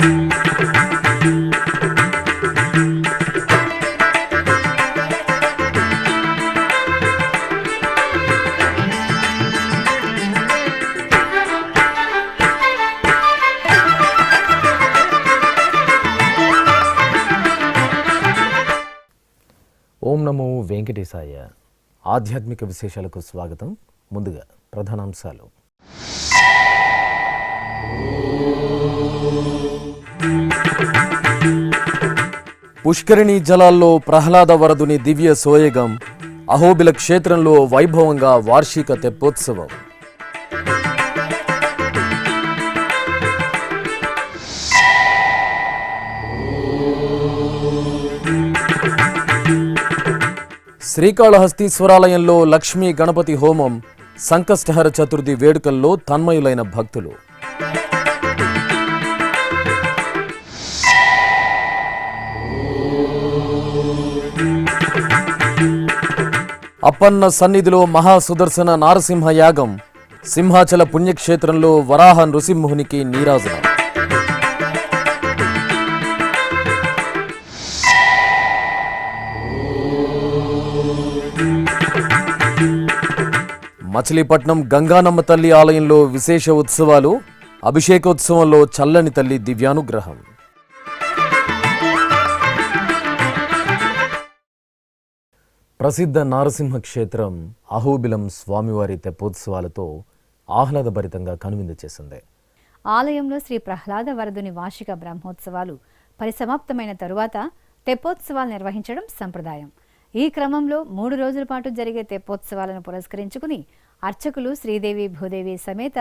ఓం నమో వెంకటేశాయ. ఆధ్యాత్మిక విశేషాలకు స్వాగతం. ముందుగా ప్రధానాంశాలు. పుష్కరిణి జలాల్లో ప్రహ్లాద వరదుని దివ్య సోయగం. అహోబిల క్షేత్రంలో వైభవంగా వార్షిక తెప్పోత్సవం. శ్రీకాళహస్తీశ్వరాలయంలో లక్ష్మీ గణపతి హోమం. సంకష్టహర చతుర్థి వేడుకల్లో తన్మయులైన భక్తులు. అప్పన్న సన్నిధిలో మహాసుదర్శన నారసింహ యాగం. సింహాచల పుణ్యక్షేత్రంలో వరాహ నృసింహునికి నీరాజనం. మచిలీపట్నం గంగానమ్మ తల్లి ఆలయంలో విశేష ఉత్సవాలు. అభిషేకోత్సవంలో చల్లని తల్లి దివ్యానుగ్రహం. ప్రసిద్ధ నారసింహ క్షేత్రం అహోబిలం స్వామివారి తెప్పోత్సవాలతో ఆహ్లాదభరితంగా కనువిందు చేసింది. ఆలయంలో శ్రీ ప్రహ్లాద వరదుని వార్షిక బ్రహ్మోత్సవాలు పరిసమాప్తమైన తరువాత తెప్పోత్సవాలు నిర్వహించడం సంప్రదాయం. ఈ క్రమంలో 3 రోజుల పాటు జరిగే తెప్పోత్సవాలను పురస్కరించుకుని అర్చకులు శ్రీదేవి భూదేవి సమేత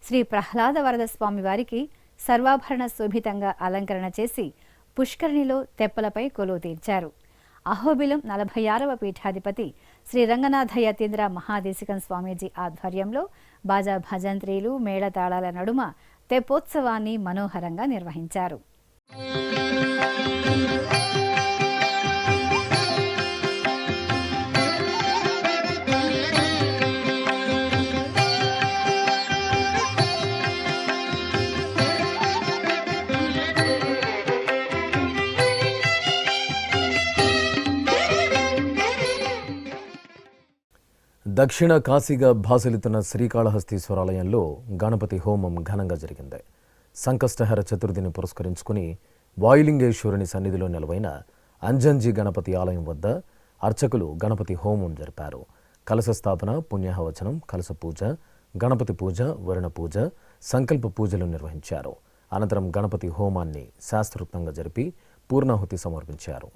శ్రీ ప్రహ్లాద వరద స్వామి వారికి సర్వాభరణ శోభితంగా అలంకరణ చేసి పుష్కరిణిలో తెప్పలపై కొలువు తీర్చారు. అహోబిలం 46వ పీఠాధిపతి శ్రీ రంగనాథ యతీంద్ర మహాదేశికం స్వామీజీ ఆధ్వర్యంలో బాజా భజంత్రీలు మేళతాళాల నడుమ తెప్పోత్సవాన్ని మనోహరంగా నిర్వహించారు. దక్షిణ కాశీగా భాసలితున్న శ్రీకాళహస్తీశ్వరాలయంలో గణపతి హోమం ఘనంగా జరిగింది. సంకష్టహర చతుర్థిని పురస్కరించుకుని వాయులింగేశ్వరుని సన్నిధిలో నెలవైన అంజంజీ గణపతి ఆలయం వద్ద అర్చకులు గణపతి హోమం జరిపారు. కలశ స్థాపన, పుణ్యాహవచనం, కలశ పూజ, గణపతి పూజ, వరుణ పూజ, సంకల్ప పూజలు నిర్వహించారు. అనంతరం గణపతి హోమాన్ని శాస్త్రోక్తంగా జరిపి పూర్ణాహుతి సమర్పించారు.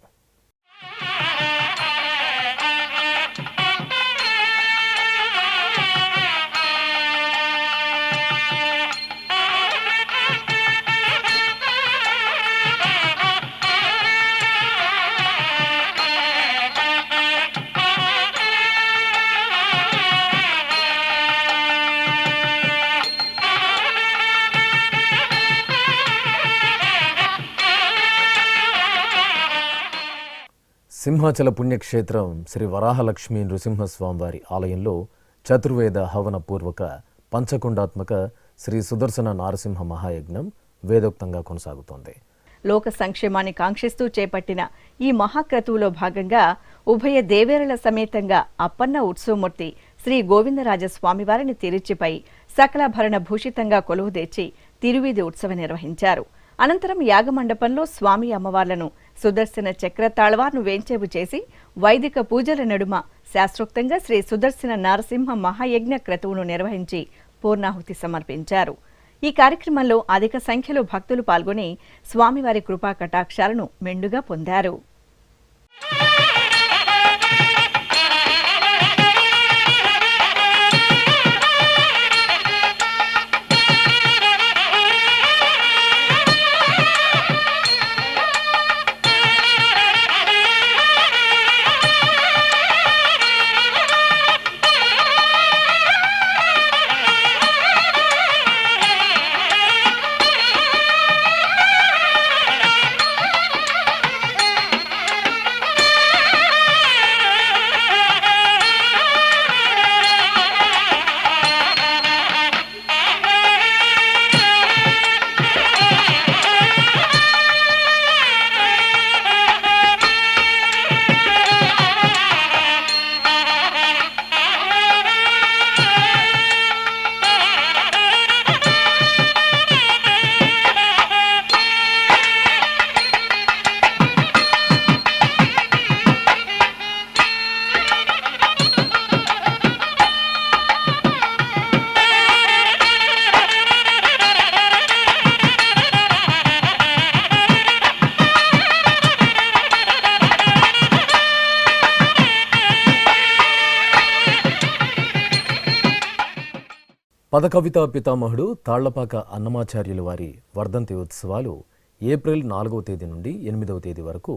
సింహాచల పుణ్యక్షేత్రం శ్రీ వరాహలక్ష్మీ నృసింహస్వామివారి ఆలయంలో చతుర్వేద హవన పూర్వక పంచకుండాత్మక శ్రీ సుదర్శన నారసింహ మహాయజ్ఞం వేదోక్తంగా కొనసాగుతోంది. లోక సంక్షేమాన్ని కాంక్షిస్తూ చేపట్టిన ఈ మహాక్రతువులో భాగంగా ఉభయ దేవేరుల సమేతంగా అప్పన్న ఉత్సవమూర్తి శ్రీ గోవిందరాజస్వామివారిని తిరుచిపై సకలాభరణ భూషితంగా కొలువు తెచ్చి తిరువీధి ఉత్సవం నిర్వహించారు. అనంతరం యాగమండపంలో స్వామి అమ్మవార్లను సుదర్శన చక్ర తాళ్వార్ను వేంచేపు చేసి వైదిక పూజల నడుమ శాస్త్రోక్తంగా శ్రీ సుదర్శన నారసింహ మహాయజ్ఞ క్రతువును నిర్వహించి పూర్ణాహుతి సమర్పించారు. ఈ కార్యక్రమంలో అధిక సంఖ్యలో భక్తులు పాల్గొని స్వామివారి కృపా కటాక్షాలను మెండుగా పొందారు. పదకవితా పితామహుడు తాళ్లపాక అన్నమాచార్యుల వారి వర్ధంతి ఉత్సవాలు ఏప్రిల్ 4వ తేదీ నుండి 8వ తేదీ వరకు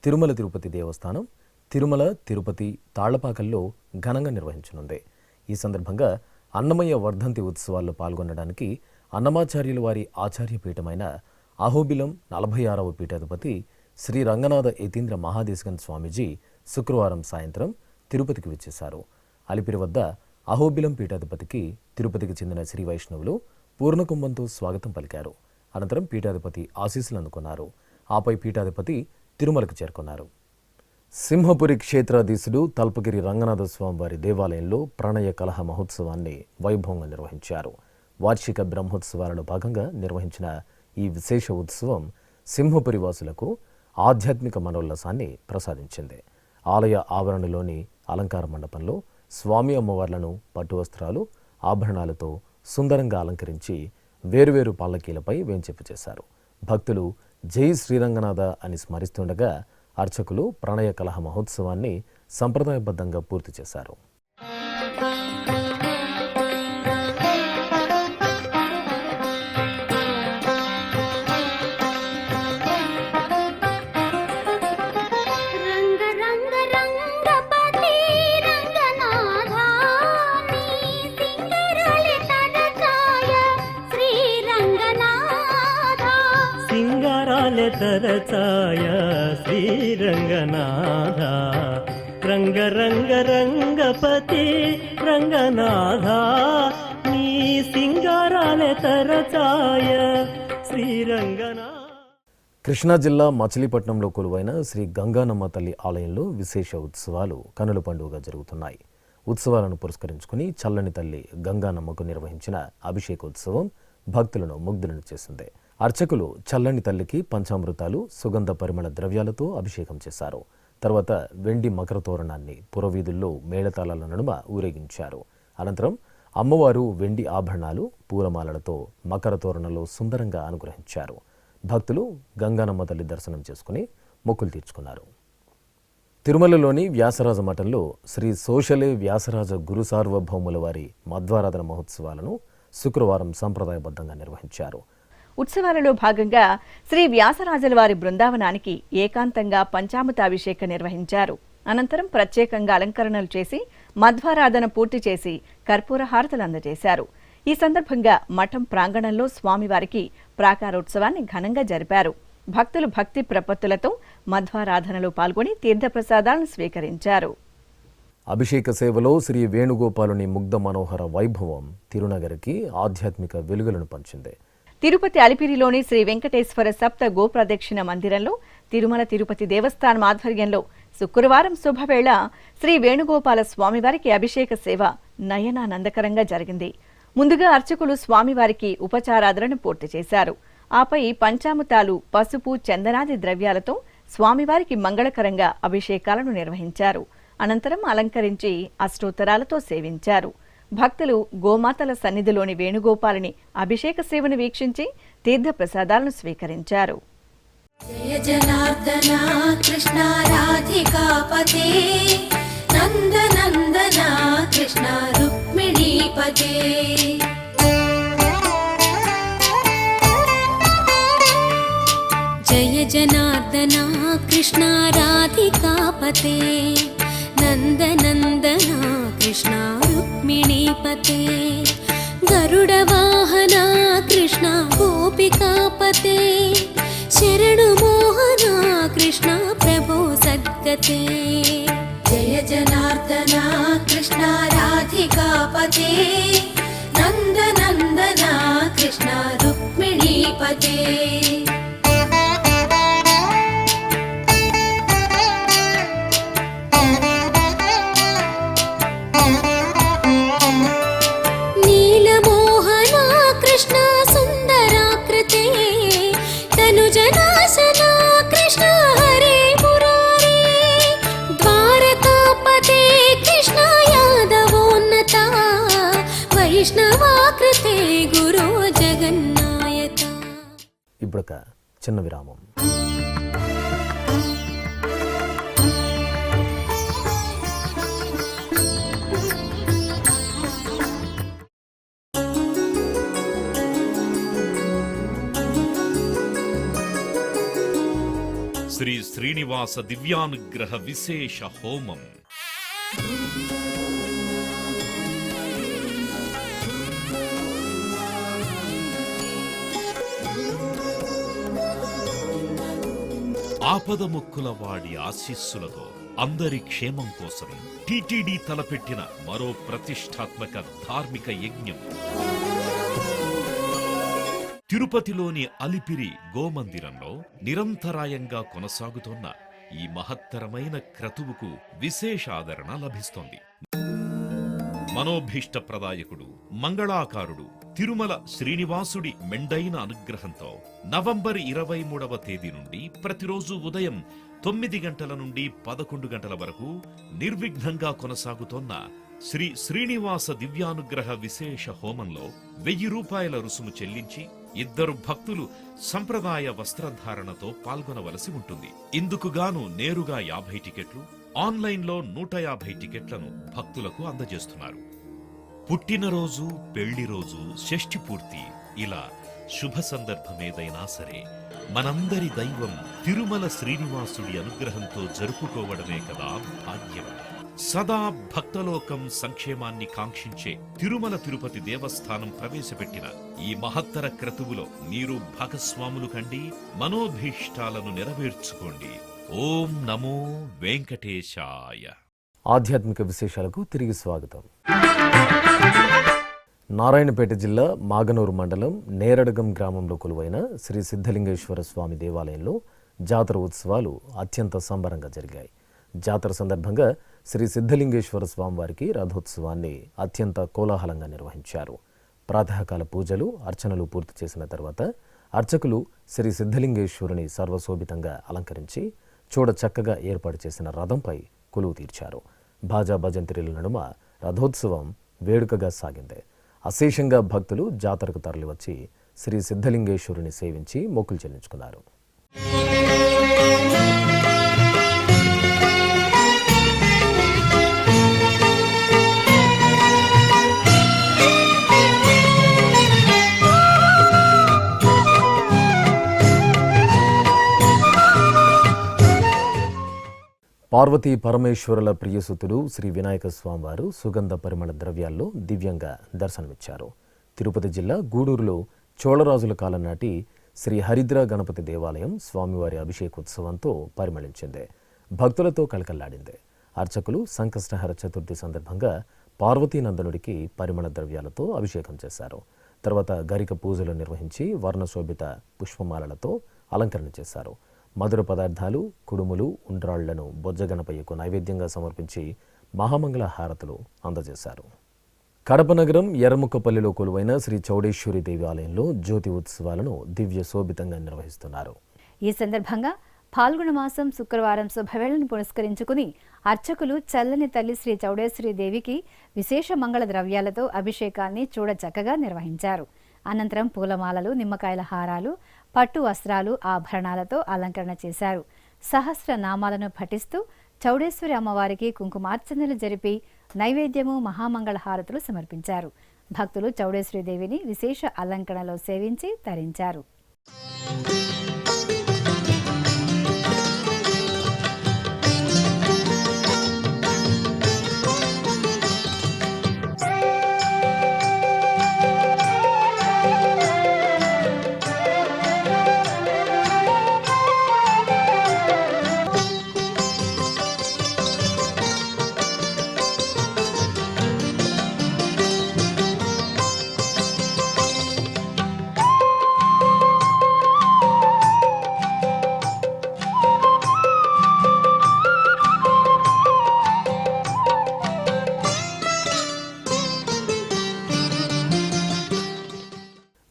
తిరుమల తిరుపతి దేవస్థానం తిరుమల తిరుపతి తాళ్లపాకల్లో ఘనంగా నిర్వహించనుంది. ఈ సందర్భంగా అన్నమయ్య వర్ధంతి ఉత్సవాల్లో పాల్గొనడానికి అన్నమాచార్యుల వారి ఆచార్యపీఠమైన అహోబిలం 46వ పీఠాధిపతి శ్రీ రంగనాథ యతీంద్ర మహాదేశికన్ స్వామీజీ శుక్రవారం సాయంత్రం తిరుపతికి విచ్చేశారు. అలిపిరి వద్ద అహోబిలం పీఠాధిపతికి తిరుపతికి చెందిన శ్రీ వైష్ణవులు పూర్ణకుంభంతో స్వాగతం పలికారు. అనంతరం పీఠాధిపతి ఆశీస్సులు అందుకున్నారు. ఆపై పీఠాధిపతి తిరుమలకు చేరుకున్నారు. సింహపురి క్షేత్రాధీశుడు తల్పగిరి రంగనాథ స్వామి వారి దేవాలయంలో ప్రణయ కలహ మహోత్సవాన్ని వైభవంగా నిర్వహించారు. వార్షిక బ్రహ్మోత్సవాలలో భాగంగా నిర్వహించిన ఈ విశేష ఉత్సవం సింహపురి వాసులకు ఆధ్యాత్మిక మనోల్లాసాన్ని ప్రసాదించింది. ఆలయ ఆవరణలోని అలంకార మండపంలో స్వామి అమ్మవార్లను పట్టు వస్త్రాలు ఆభరణాలతో సుందరంగా అలంకరించి వేరువేరు పల్లకీలపై వేంచేపు చేశారు. భక్తులు జై శ్రీరంగనాథ అని స్మరిస్తుండగా అర్చకులు ప్రణయ కలహ మహోత్సవాన్ని సంప్రదాయబద్ధంగా పూర్తి చేశారు. తరచాయ శ్రీరంగనాథ రంగ రంగ రంగపతి రంగనాథ నీ సింగారాలే తరచాయ శ్రీరంగనాథ. కృష్ణా జిల్లా మచిలీపట్నంలో కొలువైన శ్రీ గంగానమ్మ తల్లి ఆలయంలో విశేష ఉత్సవాలు కనుల పండుగగా జరుగుతున్నాయి. ఉత్సవాలను పురస్కరించుకుని చల్లని తల్లి గంగానమ్మకు నిర్వహించిన అభిషేకోత్సవం భక్తులను ముగ్ధులను చేసింది. అర్చకులు చల్లని తల్లికి పంచామృతాలు సుగంధ పరిమళ ద్రవ్యాలతో అభిషేకం చేశారు. తర్వాత వెండి మకర తోరణాన్ని పురవీధుల్లో మేళతాళాల నడుమ ఊరేగించారు. అనంతరం అమ్మవారు వెండి ఆభరణాలు పూలమాలలతో మకర తోరణంలో సుందరంగా అనుగ్రహించారు. భక్తులు గంగానమ్మ తల్లి దర్శనం చేసుకుని మొక్కులు తీర్చుకున్నారు. తిరుమలలోని వ్యాసరాజ మఠంలో శ్రీ సోషలే వ్యాసరాజ గురు సార్వభౌముల వారి మధ్వారాధన మహోత్సవాలను శుక్రవారం సంప్రదాయబద్ధంగా నిర్వహించారు. ఉత్సవాలలో భాగంగా శ్రీ వ్యాసరాజుల వారి బృందావనానికి ఏకాంతంగా పంచామృతాభిషేకం నిర్వహించారు. అనంతరం ప్రత్యేకంగా అలంకరణలు చేసి మధ్వారాధన పూర్తి చేసి కర్పూర హారతులు అందజేశారు. ఈ సందర్భంగా మఠం ప్రాంగణంలో స్వామివారికి ప్రాకారోత్సవాన్ని ఘనంగా జరిపారు. భక్తులు భక్తి ప్రపత్తులతో మధ్వారాధనలో పాల్గొని తీర్థప్రసాదాలను స్వీకరించారు. అభిషేక సేవలో శ్రీ వేణుగోపాలుని ముగ్ధ మనోహర వైభవం తిరునగరికి ఆధ్యాత్మిక వెలుగులను పంచింది. తిరుపతి అలిపిరిలోని శ్రీ వెంకటేశ్వర సప్త గోప్రదక్షిణ మందిరంలో తిరుమల తిరుపతి దేవస్థానం ఆధ్వర్యంలో శుక్రవారం శుభవేళ శ్రీ వేణుగోపాల స్వామివారికి అభిషేక సేవ నయనానందకరంగా జరిగింది. ముందుగా అర్చకులు స్వామివారికి ఉపచారాధనను పూర్తి చేశారు. ఆపై పంచామృతాలు పసుపు చందనాది ద్రవ్యాలతో స్వామివారికి మంగళకరంగా అభిషేకాలను నిర్వహించారు. అనంతరం అలంకరించి అష్టోత్తరాలతో సేవించారు. భక్తులు గోమాతల సన్నిధిలోని వేణుగోపాలని అభిషేక సేవను వీక్షించి తీర్థ ప్రసాదాలను స్వీకరించారు. జయ జనార్దన కృష్ణ రాధికాపతే నందనందన కృష్ణ రుక్మిణీపతే. జయ జనార్దన కృష్ణ రాధికాపతే నందనందన కృష్ణ రుక్మిణీపతే. గరుడ వాహన కృష్ణ గోపికాపతే శరణు మోహన కృష్ణ ప్రభో సద్గతే. జయ జనార్దన కృష్ణ రాధికాపతే నందనందన కృష్ణ రుక్మిణీపతే. ఇప్పుడొక చిన్న విరామం. శ్రీ శ్రీనివాస దివ్యానుగ్రహ విశేష హోమం. ఆపదముక్కుల వాడి ఆశీస్సులతో అందరి క్షేమం కోసం టిటిడి తలపెట్టిన మరో ప్రతిష్టాత్మక ధార్మిక యజ్ఞం. తిరుపతిలోని అలిపిరి గోమందిరంలో నిరంతరాయంగా కొనసాగుతోన్న ఈ మహత్తరమైన క్రతువుకు విశేష ఆదరణ లభిస్తోంది. మనోభీష్ట ప్రదాయకుడు, మంగళాకారుడు తిరుమల శ్రీనివాసుడి మెండైన అనుగ్రహంతో నవంబర్ 23వ తేదీ నుండి ప్రతిరోజు ఉదయం 9 గంటల నుండి 11 గంటల వరకు నిర్విఘ్నంగా కొనసాగుతోన్న శ్రీ శ్రీనివాస దివ్యానుగ్రహ విశేష హోమంలో 1000 రూపాయల రుసుము చెల్లించి 2 భక్తులు సంప్రదాయ వస్త్రధారణతో పాల్గొనవలసి ఉంటుంది. ఇందుకుగాను నేరుగా 50 టికెట్లు, ఆన్లైన్లో 150 టికెట్లను భక్తులకు అందజేస్తున్నారు. పుట్టినరోజు, పెళ్లి రోజు, షష్ఠి పూర్తి ఇలా శుభ సందర్భమేదైనా సరే మనందరి దైవం తిరుమల శ్రీనివాసుడి అనుగ్రహంతో జరుపుకోవడమే కదా భాగ్యం. సదా భక్తలోకం సంక్షేమాన్ని కాంక్షించే తిరుమల తిరుపతి దేవస్థానం ప్రవేశపెట్టిన ఈ మహత్తర క్రతువులో మీరు భాగస్వాములు కండి, మనోభీష్టాలను నెరవేర్చుకోండి. ఓం నమో వెంకటేశాయ. ఆధ్యాత్మిక విశేషాలకు తిరిగి స్వాగతం. నారాయణపేట జిల్లా మాగనూరు మండలం నేరడగం గ్రామంలో కొలువైన శ్రీ సిద్ధలింగేశ్వర స్వామి దేవాలయంలో జాతర ఉత్సవాలు అత్యంత సంబరంగా జరిగాయి. జాతర సందర్భంగా శ్రీ సిద్ధలింగేశ్వర స్వామి వారికి రథోత్సవాన్ని అత్యంత కోలాహలంగా నిర్వహించారు. ప్రాతకాల పూజలు, అర్చనలు పూర్తి చేసిన తర్వాత అర్చకులు శ్రీ సిద్ధలింగేశ్వరుని సర్వశోభితంగా అలంకరించి చూడ చక్కగా ఏర్పాటు చేసిన రథంపై కొలువు తీర్చారు. బాజా భజంత్రీల నడుమ రథోత్సవం వేడుకగా సాగింది. అశేషంగా భక్తులు జాతరకు తరలివచ్చి శ్రీ సిద్ధలింగేశ్వరుని సేవించి మొక్కులు చెల్లించుకున్నారు. పార్వతీ పరమేశ్వరుల ప్రియసుతుడు శ్రీ వినాయక స్వామివారు సుగంధ పరిమళ ద్రవ్యాల్లో దివ్యంగా దర్శనమిచ్చారు. తిరుపతి జిల్లా గూడూరులో చోళరాజుల కాలం నాటి శ్రీ హరిద్ర గణపతి దేవాలయం స్వామివారి అభిషేకోత్సవంతో పరిమళించింది. భక్తులతో కళకళ్లాడింది. అర్చకులు సంకష్టహర చతుర్థి సందర్భంగా పార్వతీనందనుడికి పరిమళ ద్రవ్యాలతో అభిషేకం చేశారు. తర్వాత గరిక పూజలు నిర్వహించి వర్ణశోభిత పుష్పమాలలతో అలంకరణ చేశారు. మధుర పదార్థాలు, కుడుములు, ఉండ్రాళ్లను బొజ్జగణపయ్యకు నైవేద్యంగా సమర్పించి మహామంగళ హారతులు అందజేశారు. కడప నగరం ఎర్రముక్కపల్లిలో కొలువైన శ్రీ చౌడేశ్వరి దేవి ఆలయంలో జ్యోతి ఉత్సవాలను దివ్య శోభితంగా నిర్వహిస్తున్నారు. ఈ సందర్భంగా పాల్గొన మాసం శుక్రవారం శుభవేళను పురస్కరించుకుని అర్చకులు చల్లని తల్లి శ్రీ చౌడేశ్వరి దేవికి విశేష మంగళ ద్రవ్యాలతో అభిషేకాన్ని చూడ చక్కగా నిర్వహించారు. అనంతరం పూలమాలలు, నిమ్మకాయల హారాలు, పట్టు వస్త్రాలు, ఆభరణాలతో అలంకరణ చేశారు. సహస్ర నామాలను పఠిస్తూ చౌడేశ్వరి అమ్మవారికి కుంకుమార్చనలు జరిపి నైవేద్యము, మహామంగళ హారతులు సమర్పించారు. భక్తులు చౌడేశ్వరి దేవిని విశేష అలంకరణలో సేవించి తరించారు.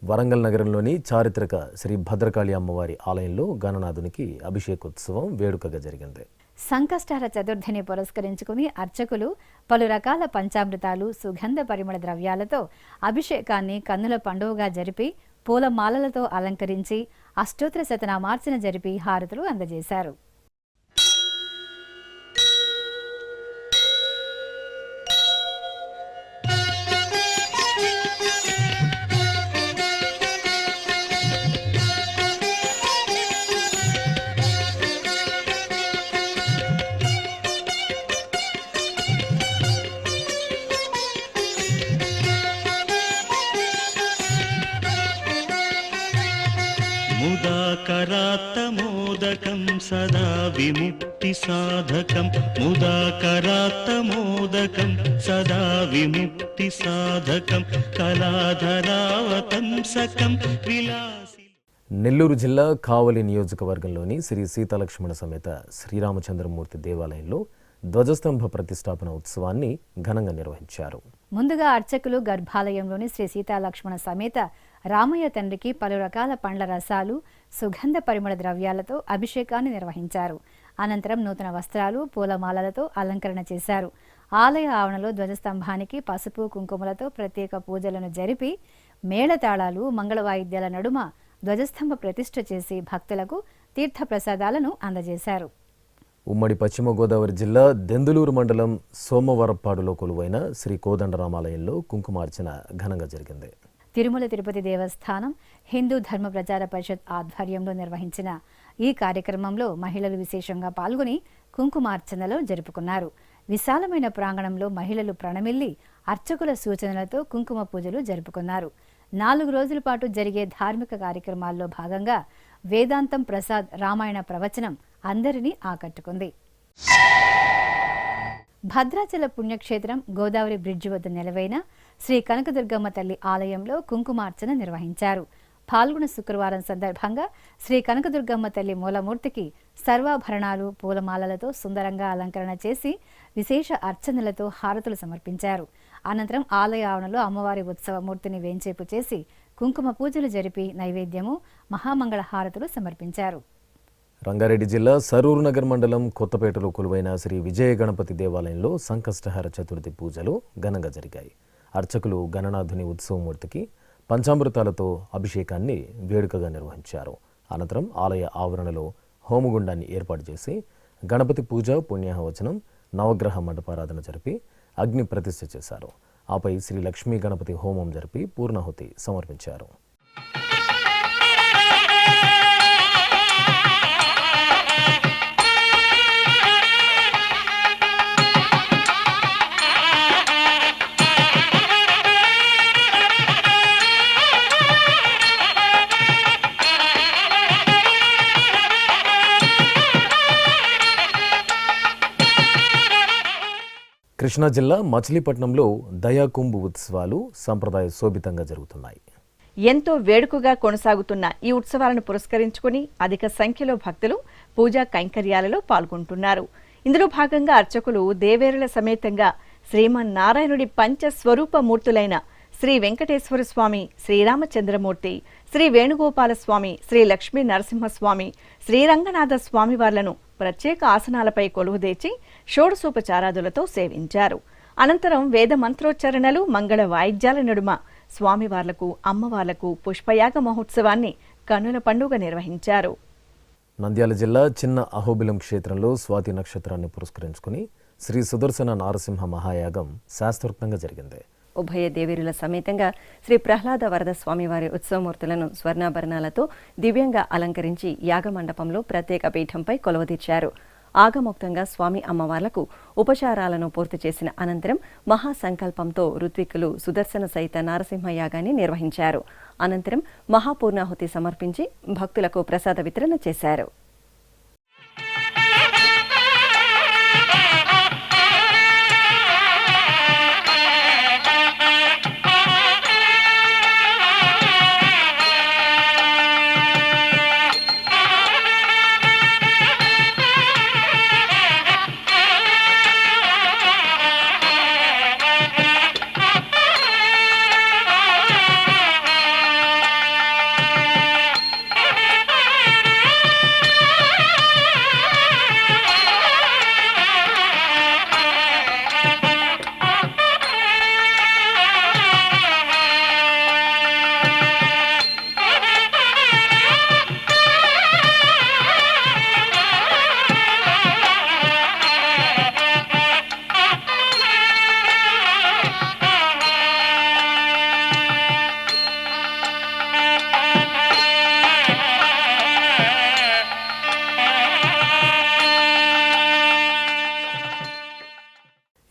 వరంగల్ నగరంలోని చారిత్రక శ్రీ భద్రకాళి అమ్మవారి ఆలయంలో గణనాథునికి అభిషేకోత్సవం వేడుకగా జరిగింది. సంకష్టహర చతుర్థిని పురస్కరించుకుని అర్చకులు పలు రకాల పంచామృతాలు, సుగంధ పరిమళ ద్రవ్యాలతో అభిషేకాన్ని కన్నుల పండుగగా జరిపి పూలమాలలతో అలంకరించి అష్టోత్తర శతనామార్చన జరిపి హారతులు అందజేశారు. ముదాకరాత్తమోదకం సదా విముక్తి సాధకం ముదాకరాత్తమోదకం సదా విముక్తి సాధకం కళాధరావతంసకం విలాసి. నెల్లూరు జిల్లా కావలి నియోజకవర్గంలోని శ్రీ సీతాలక్ష్మణ సమేత శ్రీరామచంద్రమూర్తి దేవాలయంలో ధ్వజస్తంభ ప్రతిష్టాపన ఉత్సవాన్ని ఘనంగా నిర్వహించారు. ముందుగా అర్చకులు గర్భాలయంలోని శ్రీ సీతాలక్ష్మణ సమేత రామయ్య తండ్రికి పలు రకాల పండ్ల రసాలు, సుగంధ పరిమళ ద్రవ్యాలతో అభిషేకాన్ని నిర్వహించారు. అనంతరం నూతన వస్త్రాలు, పూలమాలలతో అలంకరణ చేశారు. ఆలయ ఆవరణలో ధ్వజస్తంభానికి పసుపు కుంకుమలతో ప్రత్యేక పూజలను జరిపి మేళతాళాలు, మంగళ వాయిద్యాల నడుమ ధ్వజస్తంభ ప్రతిష్ఠ చేసి భక్తులకు తీర్థప్రసాదాలను అందజేశారు. ఉమ్మడి పశ్చిమ గోదావరి జిల్లా దెందులూరు మండలం సోమవరప్పాడులో కొలువైన శ్రీ కోదండరామాలయంలో కుంకుమార్చన ఘనంగా జరిగింది. తిరుమల తిరుపతి దేవస్థానం హిందూ ధర్మ ప్రచార పరిషత్ ఆధ్వర్యంలో నిర్వహించిన ఈ కార్యక్రమంలో మహిళలు విశేషంగా పాల్గొని కుంకుమార్చనలో జరుపుకున్నారు. విశాలమైన ప్రాంగణంలో మహిళలు ప్రణమిల్లి అర్చకుల సూచనలతో కుంకుమ పూజలు జరుపుకున్నారు. 4 రోజుల పాటు జరిగే ధార్మిక కార్యక్రమాల్లో భాగంగా వేదాంతం ప్రసాద్ రామాయణ ప్రవచనం అందరినీ ఆకట్టుకుంది. భద్రాచల పుణ్యక్షేత్రం గోదావరి బ్రిడ్జి వద్ద నెలవైన శ్రీ కనకదుర్గమ్మ తల్లి ఆలయంలో కుంకుమార్చన నిర్వహించారు. పాల్గొన శుక్రవారం సందర్భంగా శ్రీ కనకదుర్గమ్మ తల్లి మూలమూర్తికి సర్వాభరణాలు, పూలమాలలతో సుందరంగా అలంకరణ చేసి విశేష అర్చనలతో హారతులు సమర్పించారు. అనంతరం ఆలయ ఆవరణలో అమ్మవారి ఉత్సవమూర్తిని వేంచేపు చేసి కుంకుమ పూజలు జరిపి నైవేద్యము, మహామంగళ హారతులు సమర్పించారు. రంగారెడ్డి జిల్లా సరూర్ నగర్ మండలం కొత్తపేటలో కొలువైన శ్రీ విజయ గణపతి దేవాలయంలో సంకష్టహర చతుర్థి పూజలు ఘనంగా జరిగాయి. అర్చకులు గణనాథుని ఉత్సవమూర్తికి పంచామృతాలతో అభిషేకాన్ని వేడుకగా నిర్వహించారు. అనంతరం ఆలయ ఆవరణలో హోమగుండాన్ని ఏర్పాటు చేసి గణపతి పూజ, పుణ్యాహవచనం, నవగ్రహ మండపారాధన జరిపి అగ్ని ప్రతిష్ఠ చేశారు. ఆపై శ్రీ లక్ష్మీ గణపతి హోమం జరిపి పూర్ణాహుతి సమర్పించారు. కృష్ణా జిల్లా మచిలీపట్నంలో దయాకుంభు ఉత్సవాలు సంప్రదాయ శోభితంగా జరుగుతున్నాయి. ఎంతో వేడుకగా కొనసాగుతున్న ఈ ఉత్సవాలను పురస్కరించుకుని అధిక సంఖ్యలో భక్తులు పూజా కైంకర్యాలలో పాల్గొంటున్నారు. ఇందులో భాగంగా అర్చకులు దేవేరుల సమేతంగా శ్రీమన్నారాయణుడి పంచస్వరూప మూర్తులైన శ్రీ వెంకటేశ్వర స్వామి, శ్రీరామచంద్రమూర్తి, శ్రీ వేణుగోపాల స్వామి, శ్రీ లక్ష్మీ నరసింహస్వామి, శ్రీరంగనాథ స్వామివార్లను ప్రత్యేక ఆసనాలపై కొలువుదేచి షోడశోపచారాదులతో సేవించారు. అనంతరం వేద మంత్రోచ్చరణలు, మంగళ వాయిద్యాల నడుమ స్వామివార్లకు, అమ్మవార్లకు పుష్పయాగ మహోత్సవాన్ని కన్నుల పండుగ నిర్వహించారు. నంద్యాల జిల్లా చిన్న అహోబిలం క్షేత్రంలో స్వాతి నక్షత్రాన్ని పురస్కరించుకుని శ్రీ సుదర్శన నారసింహ మహాయాగం శాస్త్రోక్తంగా జరిగింది. ఉభయ దేవేరుల సమేతంగా శ్రీ ప్రహ్లాద వరద స్వామివారి ఉత్సవమూర్తులను స్వర్ణాభరణాలతో దివ్యంగా అలంకరించి యాగమండపంలో ప్రత్యేక పీఠంపై కొలువుదీర్చారు. ఆగమోక్తంగా స్వామి అమ్మవార్లకు ఉపచారాలను పూర్తి చేసిన అనంతరం మహాసంకల్పంతో ఋత్విక్కులు సుదర్శన సహిత నారసింహ యాగాన్ని నిర్వహించారు. అనంతరం మహాపూర్ణాహుతి సమర్పించి భక్తులకు ప్రసాద వితరణ చేశారు.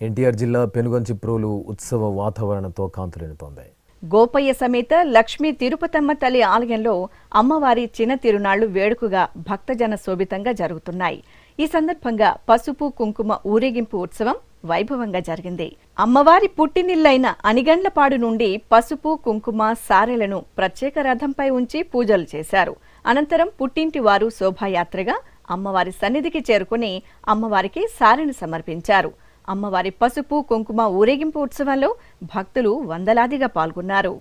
ఎన్టీఆర్ జిల్లా పెనుగంచి ప్రోలు ఉత్సవ వాతావరణంతో కాంతులేనుతోంది. గోపయ్య సమేత లక్ష్మీ తిరుపతమ్మ తల్లి ఆలయంలో అమ్మవారి చిన్న తిరునాళ్లు వేడుకగా భక్తజన శోభితంగా జరుగుతున్నాయి. ఈ సందర్భంగా పసుపు కుంకుమ ఊరేగింపు ఉత్సవం వైభవంగా జరిగింది. అమ్మవారి పుట్టినిల్లైన అనిగండ్లపాడు నుండి పసుపు కుంకుమ సారెలను ప్రత్యేక రథంపై ఉంచి పూజలు చేశారు. అనంతరం పుట్టింటి వారు శోభాయాత్రగా అమ్మవారి సన్నిధికి చేరుకుని అమ్మవారికి సారెను సమర్పించారు. అమ్మవారి పసుపు కుంకుమ ఊరేగింపు ఉత్సవంలో భక్తులు వందలాదిగా పాల్గొన్నారు.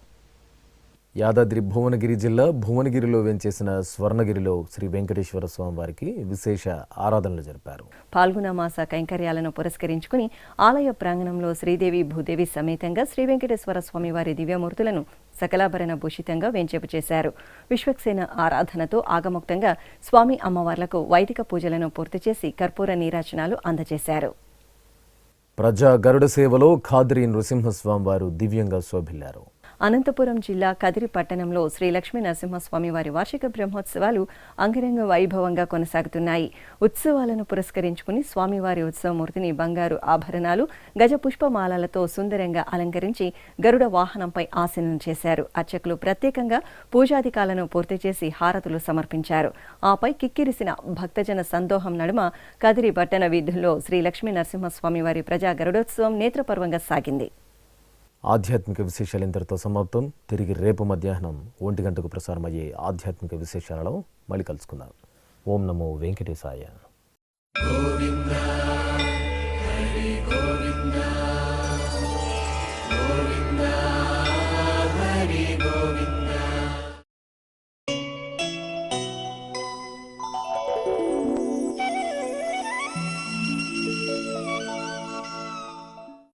యాదాద్రి భువనగిరి జిల్లా భువనగిరిలో వెంచేసిన స్వర్ణగిరిలో శ్రీ వెంకటేశ్వర స్వామి వారికి విశేష ఆరాధనలు జరిపారు. పాల్గొన మాస కైంకర్యాలను పురస్కరించుకుని ఆలయ ప్రాంగణంలో శ్రీదేవి భూదేవి సమేతంగా శ్రీ వెంకటేశ్వర స్వామి వారి దివ్యమూర్తులను సకలాభరణ భూషితంగా వేంచేపు చేశారు. విశ్వక్సేన ఆరాధనతో ఆగమోక్తంగా స్వామి అమ్మవార్లకు వైదిక పూజలను పూర్తి చేసి కర్పూర నీరాజనాలు అందజేశారు. ప్రజా గరుడ సేవలో ఖాద్రి నృసింహస్వామి వారు దివ్యంగా శోభిల్లారు. అనంతపురం జిల్లా కదిరి పట్టణంలో శ్రీ లక్ష్మీ నరసింహస్వామి వారి వార్షిక బ్రహ్మోత్సవాలు అంగరంగ వైభవంగా కొనసాగుతున్నాయి. ఉత్సవాలను పురస్కరించుకుని స్వామివారి ఉత్సవమూర్తిని బంగారు ఆభరణాలు, గజ పుష్పమాలలతో సుందరంగా అలంకరించి గరుడ వాహనంపై ఆసీనం చేశారు. అర్చకులు ప్రత్యేకంగా పూజాధికాలను పూర్తి చేసి హారతులు సమర్పించారు. ఆపై కిక్కిరిసిన భక్తజన సందోహం నడుమ కదిరి పట్టణ వీధుల్లో శ్రీ లక్ష్మీ నరసింహస్వామి వారి ప్రజా గరుడోత్సవం నేత్రపర్వంగా సాగింది. ఆధ్యాత్మిక విశేషాలు ఇంతటితో సమాప్తం. తిరిగి రేపు మధ్యాహ్నం 1 గంటకు ప్రసారమయ్యే ఆధ్యాత్మిక విశేషాలలో మళ్ళీ కలుసుకుందాం. ఓం నమో వెంకటేశాయ.